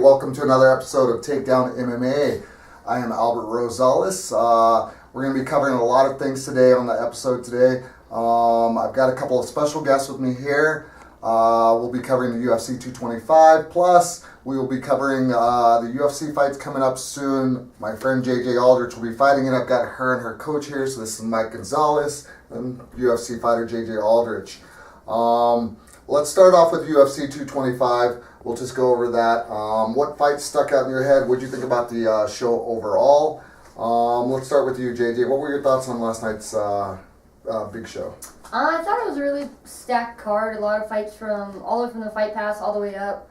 welcome to another episode of TAKEdown MMA. I am Aldrich. We're going to be covering a lot of things today on the episode today. I've got a couple of special guests with me here. We'll be covering the UFC 225, plus we will be covering the UFC fights coming up soon. My friend Aldrich will be fighting it. I've got her and her coach here, so this is Mike Gonzales and UFC fighter Aldrich. Let's start off with UFC 225. We'll just go over that. What fights stuck out in your head? What did you think about the show overall? Let's start with you, JJ. What were your thoughts on last night's big show? I thought it was a really stacked card. A lot of fights from all the way from the Fight Pass all the way up.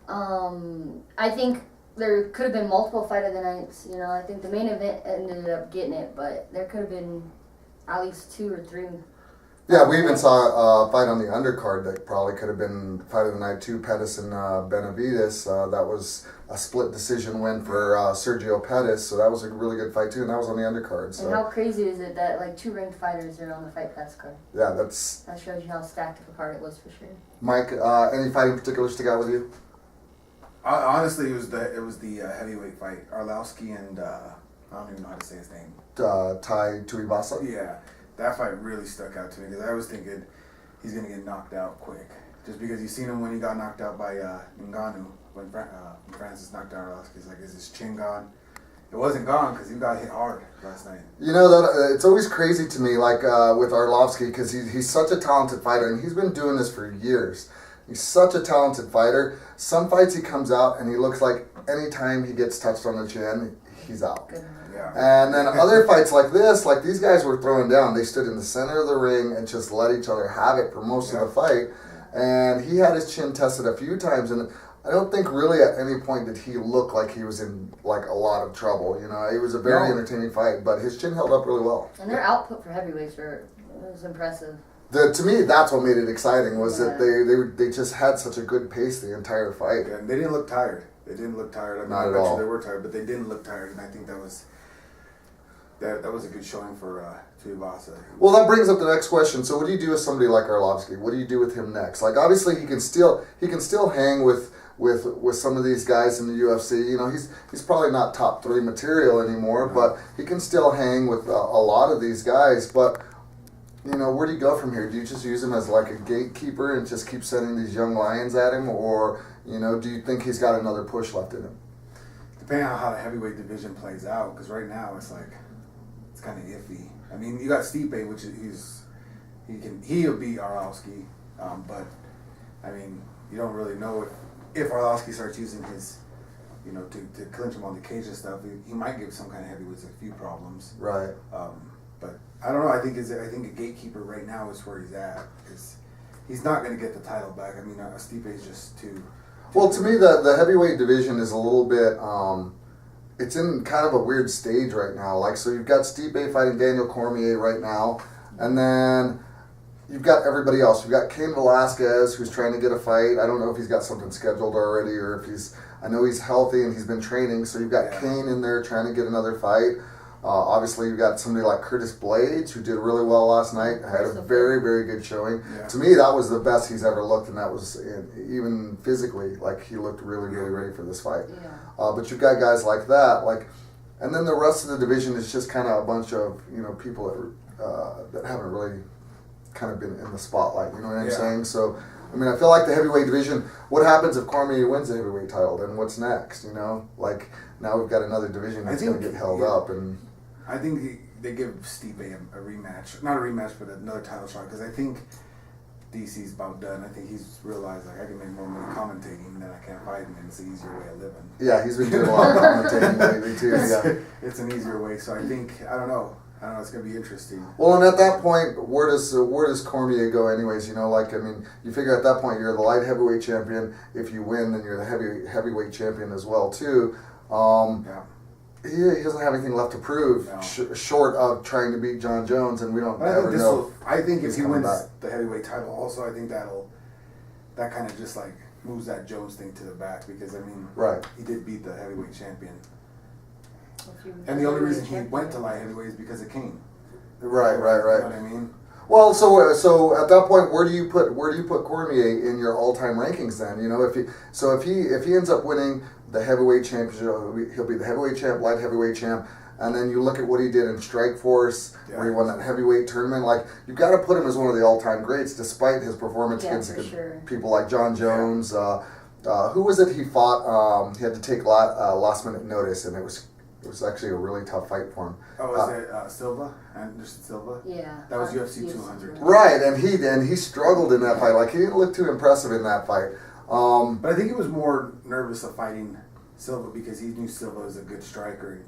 I think there could have been multiple fight of the nights. You know, I think the main event ended up getting it, but there could have been at least 2 or 3. Yeah, we even saw a fight on the undercard that probably could have been fight of the night too. Pettis and Benavidez. That was a split decision win for Sergio Pettis, so that was a really good fight too, and that was on the undercard. So. And how crazy is it that like 2 ranked fighters are on the Fight Pass card? Yeah, that shows you how stacked of a card it was for sure. Mike, any fight in particular stick out with you? Honestly, it was the heavyweight fight, Arlovski and I don't even know how to say his name. Tai Tuivasa. Yeah. That fight really stuck out to me because I was thinking he's going to get knocked out quick. Just because you've seen him when he got knocked out by Ngannou, when Francis knocked out Arlovski. He's like, is his chin gone? It wasn't gone because he got hit hard last night. You know, that it's always crazy to me, like with Arlovski, because he's such a talented fighter, and he's been doing this for years. He's such a talented fighter. Some fights he comes out and he looks like anytime he gets touched on the chin, he's out. Yeah. And then other fights like this, like these guys were throwing down. They stood in the center of the ring and just let each other have it for most of the fight. And he had his chin tested a few times, and I don't think really at any point did he look like he was in like a lot of trouble. You know, it was a very entertaining fight, but his chin held up really well. And their output for heavyweights was impressive. To me, that's what made it exciting was that they just had such a good pace the entire fight. Yeah, and they didn't look tired. I mean, not at all. They were tired, but they didn't look tired, and I think that was a good showing for Tuivasa. Well, that brings up the next question. So, what do you do with somebody like Arlovski? What do you do with him next? Like, obviously, he can still hang with some of these guys in the UFC. You know, he's probably not top 3 material anymore, but he can still hang with a lot of these guys. But you know, where do you go from here? Do you just use him as like a gatekeeper and just keep sending these young lions at him, or you know, do you think he's got another push left in him? Depending on how the heavyweight division plays out, because right now it's like it's kind of iffy. I mean, you got Stipe, which he'll beat Arlovski, but I mean, you don't really know if Arlovski starts using his, you know, to clinch him on the cage and stuff. He might give some kind of heavyweights a few problems. Right. But I don't know. I think a gatekeeper right now is where he's at. He's not going to get the title back. I mean, Stipe is just too. Well, to me, the heavyweight division is a little bit. It's in kind of a weird stage right now. Like, so you've got Stipe fighting Daniel Cormier right now, and then you've got everybody else. You've got Cain Velasquez, who's trying to get a fight. I don't know if he's got something scheduled already or if he's. I know he's healthy and he's been training, so you've got Cain in there trying to get another fight. Obviously, you've got somebody like Curtis Blades, who did really well last night, had a very, very good showing. Yeah. To me, that was the best he's ever looked, and that was even physically, like he looked really, really ready for this fight. Yeah. But you've got guys like that, and then the rest of the division is just kind of a bunch of people that haven't really kind of been in the spotlight. You know what I'm saying? So, I mean, I feel like the heavyweight division. What happens if Cormier wins the heavyweight title? Then what's next? You know, like now we've got another division that's going to get held up and. I think they give Stipe a rematch. Not a rematch, but another title shot. Because I think DC's about done. I think he's realized like I can make more money commentating than I can fighting, and it's an easier way of living. Yeah, he's been doing a lot of commentating lately too. Yeah, it's an easier way. So I think I don't know. It's gonna be interesting. Well, and at that point, where does Cormier go, anyways? You know, like I mean, you figure at that point you're the light heavyweight champion. If you win, then you're the heavyweight champion as well too. He doesn't have anything left to prove, short of trying to beat John Jones, and we don't ever know. I think if he wins the heavyweight title, also, I think that kind of just like moves that Jones thing to the back because I mean, he did beat the heavyweight champion, and the only reason he went to light heavyweight is because of Cain. Right. You know what I mean? Well, so at that point, where do you put Cormier in your all-time rankings? Then if he ends up winning the heavyweight championship, he'll be the heavyweight champ, light heavyweight champ, and then you look at what he did in Strikeforce, where he won that heavyweight tournament. Like, you've got to put him as one of the all-time greats, despite his performance against people like John Jones. Who was it he fought? He had to take last-minute notice, and it was actually a really tough fight for him. Oh, was it Silva? Anderson Silva? Yeah. That was UFC 200. Right, and he struggled in that fight. Like, he didn't look too impressive in that fight. But I think he was more nervous of fighting Silva because he knew Silva was a good striker.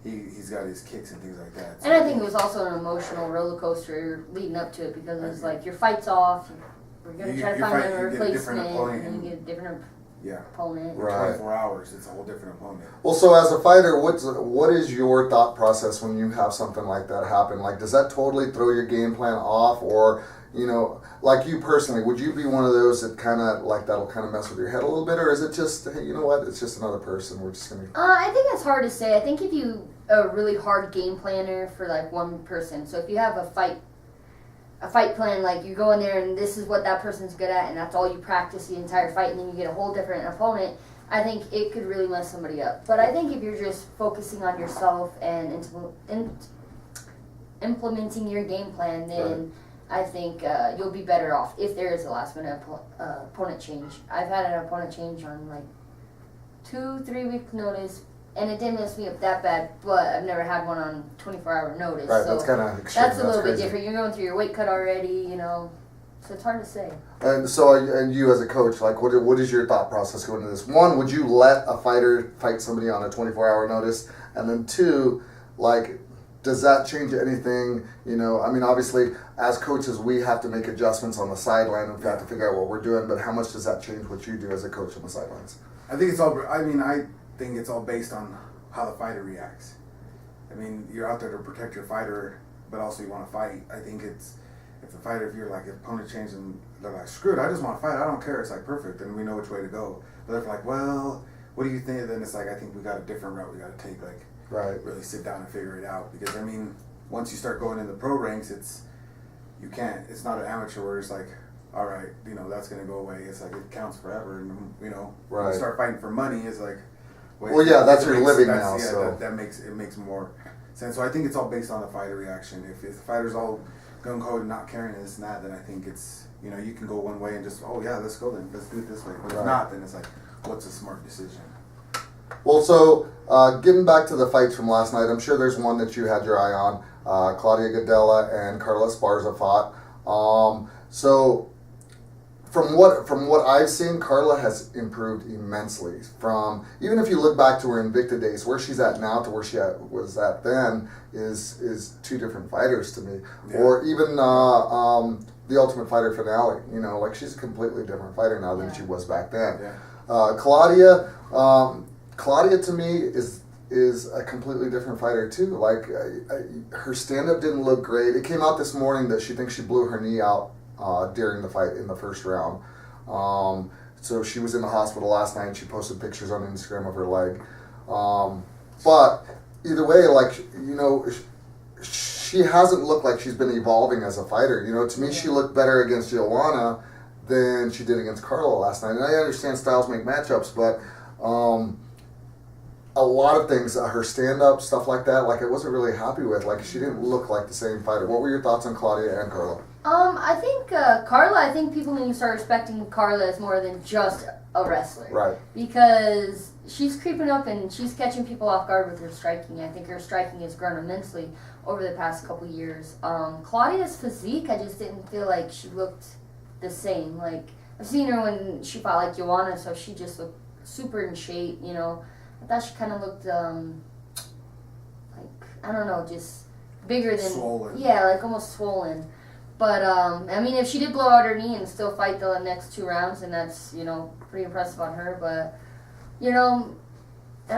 He's got his kicks and things like that. So and I think it was also an emotional roller coaster leading up to it because it's like your fight's off. We're going to try to find a replacement, and you get a different opponent. Right. 24 hours, it's a whole different opponent. Well, so as a fighter, what is your thought process when you have something like that happen? Like, does that totally throw your game plan off, or like you personally, would you be one of those that that'll kind of mess with your head a little bit, or is it just, hey, you know what, it's just another person, we're just gonna. I think it's hard to say. I think if you a really hard game planner for like one person, so if you have a fight plan, like you go in there and this is what that person's good at and that's all you practice the entire fight, and then you get a whole different opponent, I think it could really mess somebody up. But I think if you're just focusing on yourself and implementing your game plan, then I think you'll be better off if there is a last minute opponent change. I've had an opponent change on like 2-3 week notice, and it didn't mess me up that bad, but I've never had one on 24-hour notice. Right, so that's kind of extreme. that's a little bit different. You're going through your weight cut already, so it's hard to say. And so, and you as a coach, like, what is your thought process going into this? One, would you let a fighter fight somebody on a 24-hour notice? And then two, like, does that change anything? I mean, obviously, as coaches, we have to make adjustments on the sideline, and we have to figure out what we're doing, but how much does that change what you do as a coach on the sidelines? I think it's all based on how the fighter reacts. I mean, you're out there to protect your fighter, but also you want to fight. I think if you're like, if opponent changes and they're like, screw it, I just want to fight, I don't care, it's like perfect, and we know which way to go. But if they're like, well, what do you think? Then it's like, I think we got a different route we got to take, like, really sit down and figure it out. Because, I mean, once you start going in the pro ranks, it's not an amateur where it's like, all right, that's going to go away. It's like, it counts forever. And, when you start fighting for money, it's like, well, yeah, that's your living now. So that makes more sense. So I think it's all based on the fighter reaction. If the fighter's all gung ho and not caring this and that, then I think it's you can go one way and just, oh yeah, let's go then, let's do it this way. But if not, then it's like, what's a smart decision? Well, so getting back to the fights from last night, I'm sure there's one that you had your eye on. Claudia Gadelha and Carla Esparza fought. So from what I've seen, Carla has improved immensely. From, even if you look back to her Invicta days, where she's at now to where she was at then is two different fighters to me. Yeah. Or even the Ultimate Fighter finale. Like, she's a completely different fighter now than she was back then. Yeah. Claudia to me is a completely different fighter too. Like, her stand-up didn't look great. It came out this morning that she thinks she blew her knee out during the fight in the first round. So she was in the hospital last night. She posted pictures on Instagram of her leg. But either way, like, she hasn't looked like she's been evolving as a fighter. To me, she looked better against Joanna than she did against Carla last night. And I understand styles make matchups, but a lot of things, her stand-up, stuff like that, like, I wasn't really happy with. Like, she didn't look like the same fighter. What were your thoughts on Claudia and Carla? I think Carla, I think people need to start respecting Carla as more than just a wrestler. Right. Because she's creeping up and she's catching people off guard with her striking. I think her striking has grown immensely over the past couple years. Claudia's physique, I just didn't feel like she looked the same. Like, I've seen her when she fought like Joanna, so she just looked super in shape, I thought she kind of looked, like, I don't know, just bigger than... Swollen. Yeah, like almost swollen. But, I mean, if she did blow out her knee and still fight the next 2 rounds, then that's, pretty impressive on her. But, I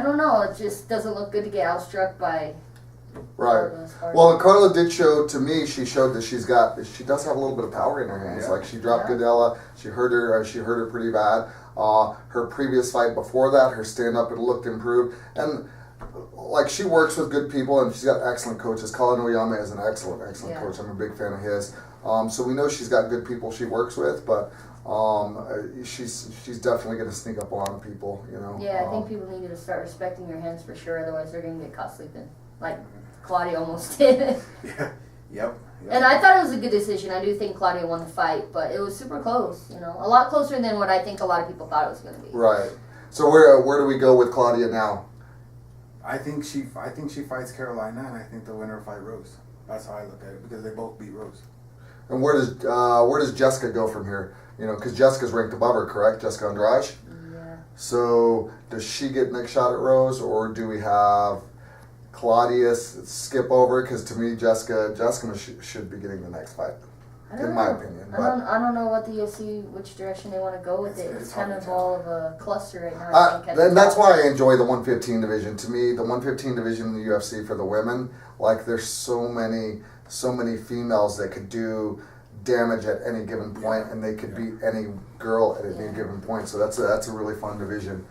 don't know. It just doesn't look good to get outstruck by... Right. Well, Carla did show, to me, she showed that she does have a little bit of power in her hands. Yeah. Like, she dropped Gadelha. She hurt her pretty bad. Her previous fight before that, her stand-up, it looked improved. And, like, she works with good people, and she's got excellent coaches. Colin Oyama is an excellent coach. I'm a big fan of his. So we know she's got good people she works with, but she's definitely going to sneak up on people, you know. Yeah, I think people need to start respecting your hands for sure, otherwise they're going to get caught sleeping. Like Claudia almost did. Yeah. Yep. And I thought it was a good decision. I do think Claudia won the fight, but it was super close, you know. A lot closer than what I think a lot of people thought it was going to be. Right. So where do we go with Claudia now? I think she fights Carolina, and I think the winner will fight Rose. That's how I look at it, because they both beat Rose. And where does Jessica go from here? You know, because Jessica's ranked above her, correct? Jessica Andrade. Yeah. So does she get next shot at Rose, or do we have Claudia skip over? Because to me, Jessica should be getting the next fight, in my opinion. I don't know what the UFC, which direction they want to go with it. It's kind of all of a cluster right now. I think, and that's why I enjoy the 115 division. To me, the 115 division in the UFC for the women, like there's so many females that could do damage at any given point, and they could beat any girl at any given point. So that's a really fun division.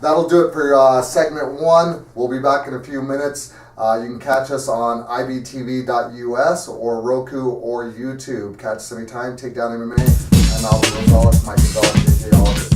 That'll do it for segment 1. We'll be back in a few minutes. You can catch us on ibtv.us or Roku or YouTube. Catch us anytime. TAKEdown MMA. I'm Aldrich, Mike Gonzales, JJ Aldrich.